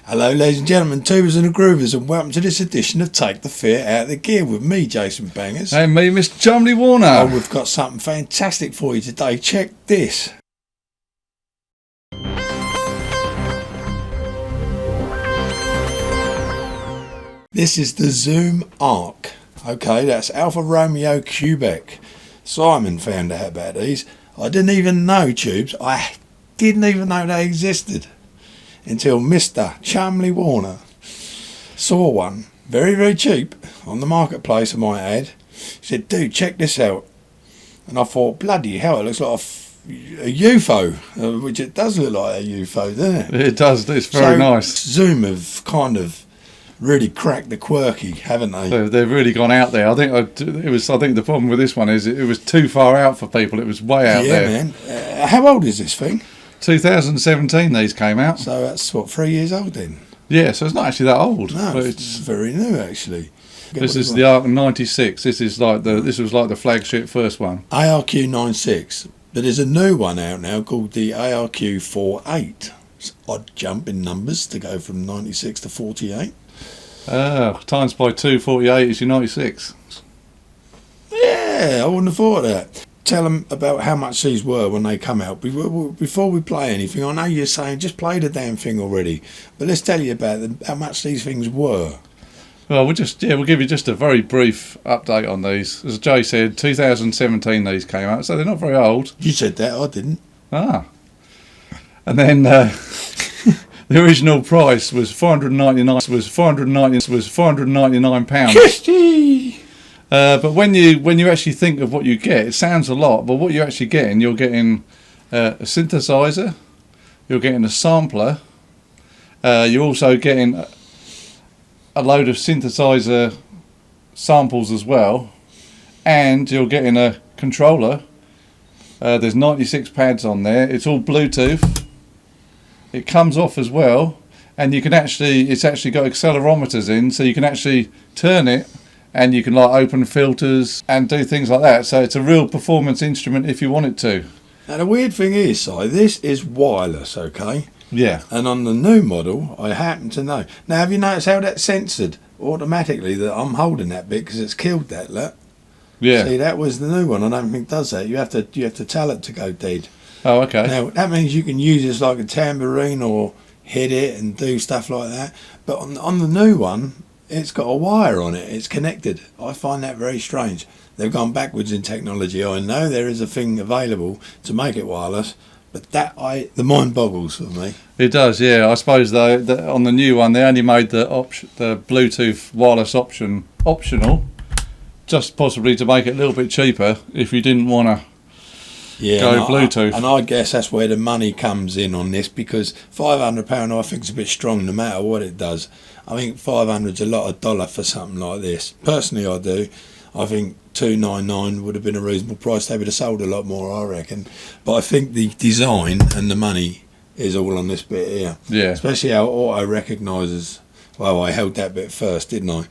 Hello ladies and gentlemen, tubers and groovers, and welcome to this edition of Take the Fear Out of the Gear with me, Jason Bangers. And me, Mr. Chumley Warner. Oh, we've got something fantastic for you today. Check this. This is the ZOOM ARQ. Okay, that's Alpha Romeo Quebec. Simon found out about these. I didn't even know, tubes. I didn't even know they existed until Mr. Chumley Warner saw one, very, very cheap, on the marketplace, I might add. He said, dude, check this out. And I thought, bloody hell, it looks like a UFO, which it does look like a UFO, doesn't it? It does, it's very nice. Zoom have kind of really cracked the quirky, haven't they? They've really gone out there. I think the problem with this one is it was too far out for people. It was way out there. Yeah, man. How old is this thing? 2017 these came out. So that's what, 3 years old then? Yeah, so it's not actually that old. No, it's very new actually. This is the ARQ-96. This was like the flagship first one. ARQ-96. But there's a new one out now called the ARQ-48. It's odd jump in numbers to go from 96 to 48. Times by 248 is your 96. Yeah, I wouldn't have thought of that. Tell them about how much these were when they come out. Before we play anything, I know you're saying just play the damn thing already, but let's tell you about how much these things were. Well, we'll give you just a very brief update on these. As Jay said, 2017 these came out, so they're not very old. You said that, I didn't. Ah. And then the original price was £499. But when you actually think of what you get, it sounds a lot, but what you're actually getting, you're getting a synthesizer, you're getting a sampler, you're also getting a load of synthesizer samples as well, and you're getting a controller. There's 96 pads on there. It's all Bluetooth. It comes off as well, and it's actually got accelerometers in, so you can actually turn it. And you can like open filters and do things like that. So it's a real performance instrument if you want it to. Now the weird thing is, Si, this is wireless, okay? Yeah. And on the new model, I happen to know. Now have you noticed how that's censored automatically that I'm holding that bit because it's killed that, look? Yeah. See, that was the new one. I don't think it does that. You have to tell it to go dead. Oh, okay. Now that means you can use this like a tambourine or hit it and do stuff like that. But on the new one, it's got a wire on it. It's connected. I find that very strange. They've gone backwards in technology. I know there is a thing available to make it wireless, but the mind boggles for me. It does, yeah. I suppose though that on the new one they only made the Bluetooth wireless option optional, just possibly to make it a little bit cheaper if you didn't want to go Bluetooth. And I guess that's where the money comes in on this, because £500 I think is a bit strong no matter what it does. I think $500's a lot of dollar for something like this. Personally, I do. I think $299 would have been a reasonable price. They would have sold a lot more, I reckon. But I think the design and the money is all on this bit here. Yeah. Especially how auto recognises. Well, I held that bit first, didn't I?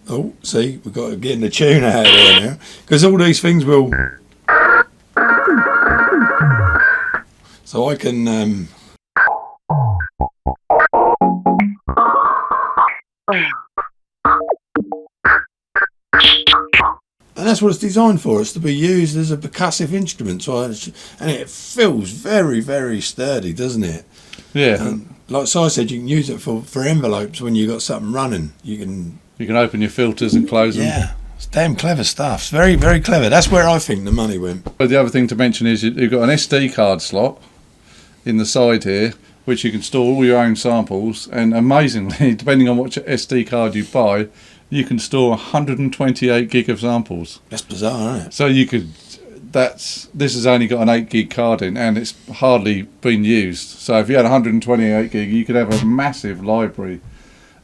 Oh, see, we've got to get the tune out of there now, because all these things will. So I can. And that's what it's designed for. It's to be used as a percussive instrument. And it feels very, very sturdy, doesn't it? Yeah. And like Si said, you can use it for envelopes when you've got something running. You can open your filters and close them. Yeah. It's damn clever stuff. It's very, very clever. That's where I think the money went. But the other thing to mention is you've got an SD card slot in the side here, which you can store all your own samples, and amazingly, depending on what SD card you buy, you can store 128 gig of samples. That's bizarre, isn't it? So this has only got an 8 gig card in, and it's hardly been used. So if you had 128 gig, you could have a massive library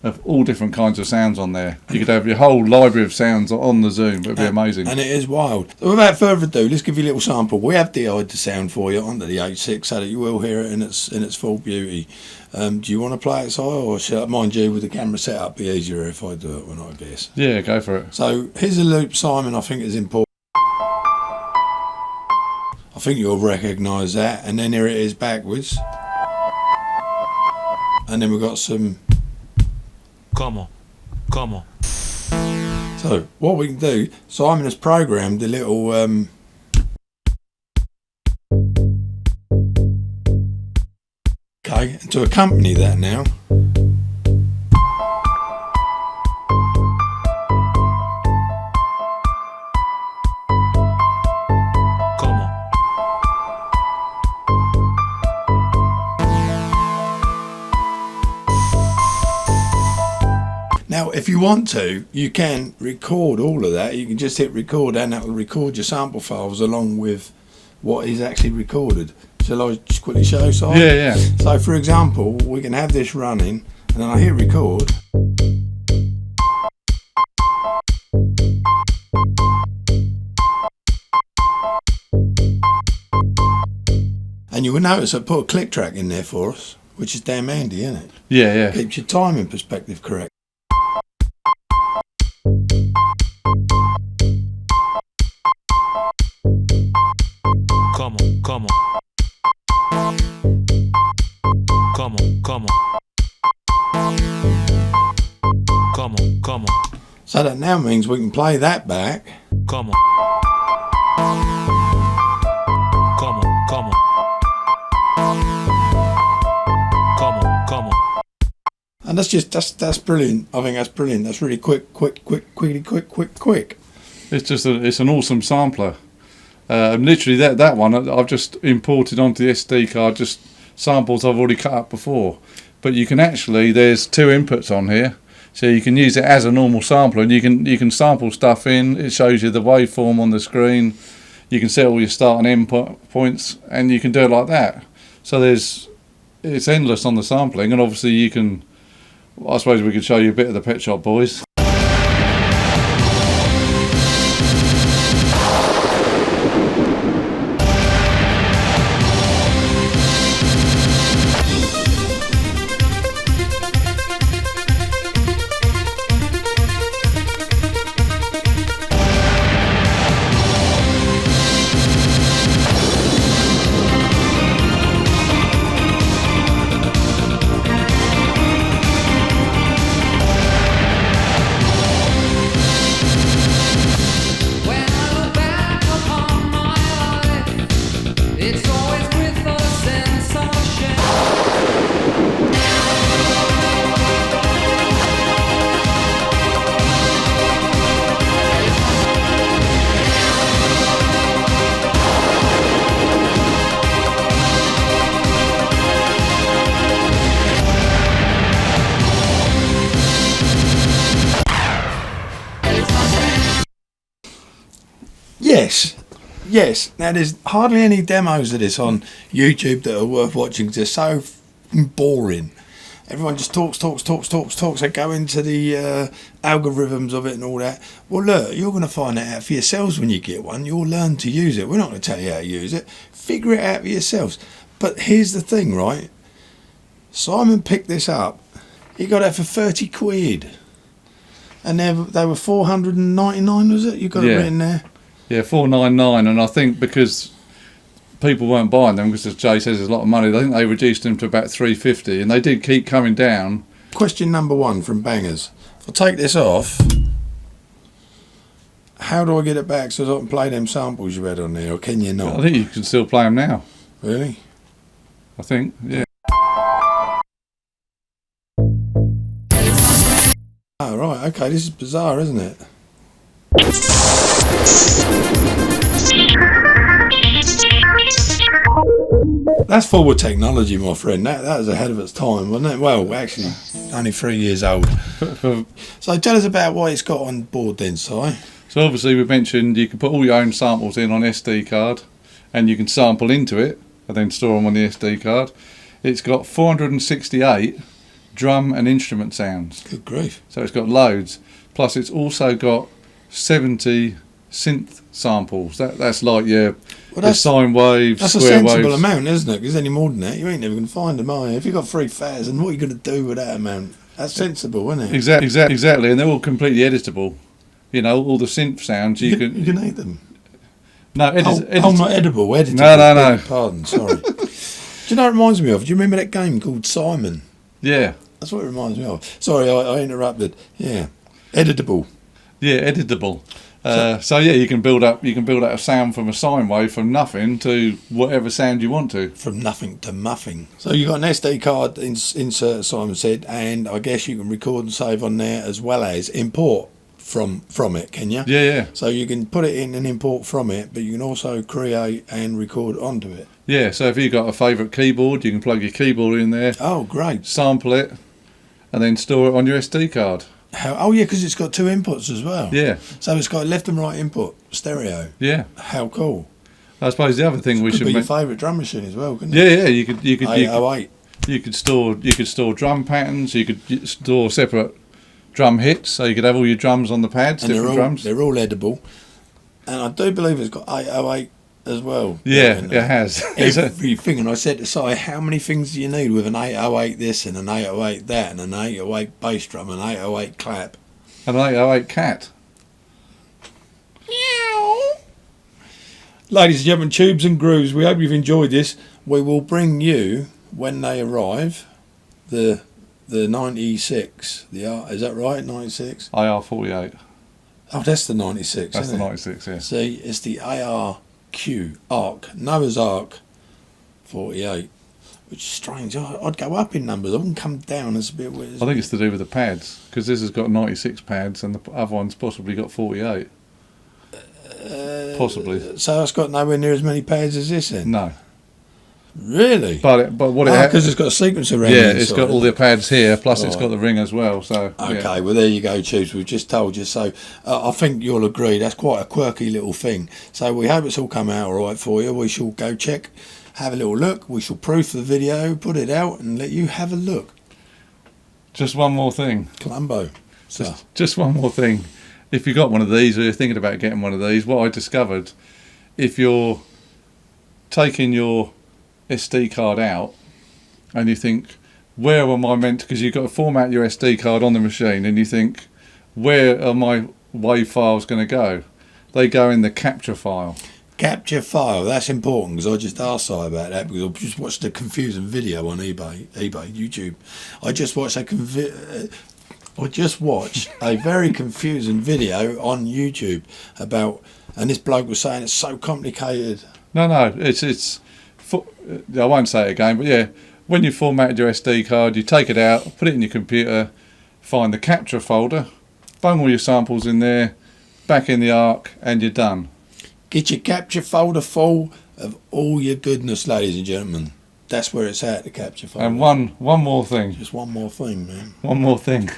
of all different kinds of sounds on there. You could have your whole library of sounds on the Zoom. It would be amazing. And it is wild. So without further ado, let's give you a little sample. We have DI'd the sound for you onto the H6 so that you will hear it in its full beauty. Do you want to play it, Si, or shall I, mind you, with the camera set up, be easier if I do it when I guess? Yeah, go for it. So here's a loop, Simon, I think is important. I think you'll recognise that. And then here it is backwards. and then we've got some. Come on. So what we can do, Simon has programmed a little okay, and to accompany that now. Now, if you want to, you can record all of that. You can just hit record and that will record your sample files along with what is actually recorded. Shall I just quickly show, Simon? Yeah. So, for example, we can have this running and then I hit record. And you will notice I put a click track in there for us, which is damn handy, isn't it? Yeah. Keeps your timing perspective correct. Come on. So that now means we can play that back. Come on. And that's brilliant. I think that's brilliant. That's really quick. It's an awesome sampler. Literally that one I've just imported onto the SD card, just samples I've already cut up before. But you can actually, there's two inputs on here, so you can use it as a normal sampler, and you can sample stuff in. It shows you the waveform on the screen. You can set all your start and end points, and you can do it like that. So it's endless on the sampling, and obviously you can. I suppose we could show you a bit of the Pet Shop Boys. Yes. Now there's hardly any demos of this on YouTube that are worth watching. They're so boring. Everyone just talks. They go into the algorithms of it and all that. Well, look, you're going to find that out for yourselves when you get one. You'll learn to use it. We're not going to tell you how to use it. Figure it out for yourselves. But here's the thing, right? Simon picked this up. He got it for 30 quid. And they were 499, was it? You got it written there? Yeah, 499, and I think because people weren't buying them, because as Jay says, there's a lot of money, I think they reduced them to about 350, and they did keep coming down. Question number one from Bangers. If I take this off, how do I get it back so that I can play them samples you had on there, or can you not? I think you can still play them now. Really? I think, yeah. Oh, right, okay, this is bizarre, isn't it? That's forward technology, my friend. That was ahead of its time, wasn't it? Well, actually, only 3 years old. So tell us about what it's got on board then, Si. So obviously we mentioned you can put all your own samples in on SD card, and you can sample into it and then store them on the SD card. It's got 468 drum and instrument sounds. Good grief. So it's got loads. Plus it's also got 70 synth samples. That's like your sine waves, that's square waves. That's a sensible amount, isn't it? Because any more than that, you ain't never going to find them, are you? If you've got 3,000, what are you going to do with that amount? That's sensible, isn't it? Exactly, and they're all completely editable. You know, all the synth sounds you can eat them. No, not edible. Editable. No. Pardon, sorry. Do you know what it reminds me of? Do you remember that game called Simon? Yeah. That's what it reminds me of. Sorry, I interrupted. Yeah, editable. Yeah, editable. So yeah, you can build up a sound from a sine wave from nothing to whatever sound you want to. From nothing to muffing. So you've got an SD card insert, Simon said, and I guess you can record and save on there as well as import from it, can you? Yeah, yeah. So you can put it in and import from it, but you can also create and record onto it. Yeah, so if you've got a favourite keyboard, you can plug your keyboard in there, Oh, great. sample it, and then store it on your SD card. Oh, yeah, because it's got two inputs as well. Yeah, So it's got left and right input, stereo. yeah. How cool. I suppose the other thing we Could should be your make. favourite drum machine as well, couldn't Yeah, it? yeah. You could 808. you could store drum patterns. You could store separate drum hits, so you could have all your drums on the pads, And different drums. they're all edible. And I do believe it's got 808 as well. Yeah, And, it has. It's a- everything. And I said to Si, how many things do you need with an 808 this and an 808 that and an 808 bass drum and an 808 clap? An 808 cat. Ladies and gentlemen, tubes and grooves, we hope you've enjoyed this. We will bring you, when they arrive, the 96. Is that right, 96? AR-48. Oh, that's the 96, That's the isn't it? 96, yeah. See, it's the ARQ ARC, Noah's Ark 48, which is strange. I'd go up in numbers. I wouldn't come down as a bit weird. I think it's to do with the pads, because this has got 96 pads and the other one's possibly got 48. Possibly. So it's got nowhere near as many pads as this then? No. Really? But what it has... because it's got a sequencer around Yeah, the it's inside. got all the pads here, plus it's Right. got the ring as well, so... Okay, yeah. well there you go, Tubes. We've just told you. So I think you'll agree that's quite a quirky little thing. So we hope it's all come out all right for you. We shall go check, have a little look. We shall proof the video, put it out, and let you have a look. Just one more thing. Columbo. So, Just one more thing. If you got one of these or you're thinking about getting one of these, what I discovered, if you're taking your SD card out and you think, where am I meant to, because you've got to format your SD card on the machine and you think, where are my wave files going to go? They go in the capture file. capture file, that's important because I just asked Si about that because I just watched a confusing video on YouTube. I just watched a very confusing video on YouTube about, and this bloke was saying it's so complicated. No, it's. I won't say it again, but yeah, when you formatted your SD card, you take it out, put it in your computer, find the capture folder, bung all your samples in there, back in the ARC, and you're done. Get your capture folder full of all your goodness, ladies and gentlemen. That's where it's at, the capture folder. And one more thing. Just one more thing, man. One more thing.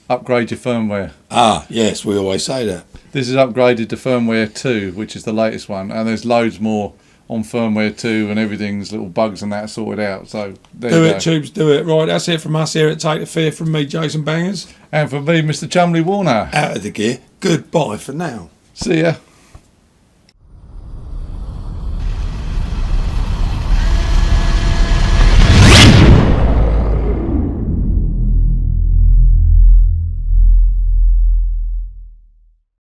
Upgrade your firmware. Ah, yes, we always say that. This is upgraded to firmware 2, which is the latest one, and there's loads more on firmware 2 and everything's little bugs and that sorted out. So there Do you it, go. Tubes, do it. Right, that's it from us here at Take the Fear. From me, Jason Bangers. And for me, Mr. Chumley Warner. Out of the gear. Goodbye for now. See ya.